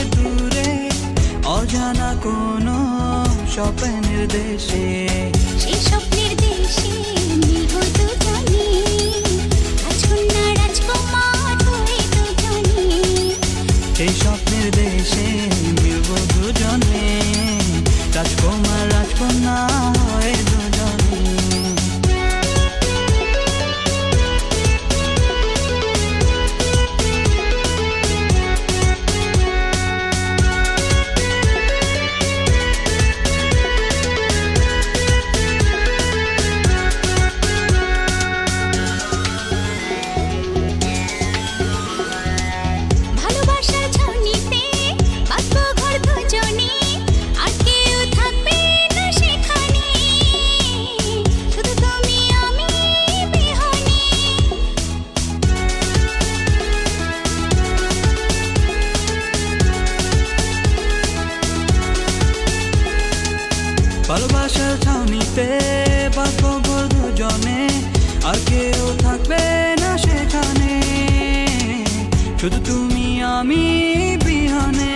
দূরে অজানা কোনো স্বপ্নের দেশে সেই স্বপ্নের দেশে মিলব দুজনে রাজকন্যা রাজকুমার হয়ে দুজনে সেই স্বপ্নের দেশে মিলব দুজনে রাজকুমার রাজকন্যা হয়ে দুজনে ভালোবাসার ছাউনিতে বাঁচবো ঘর দুজনে আর কেউ থাকবে না সেখানে শুধু তুমি আমি বিহানে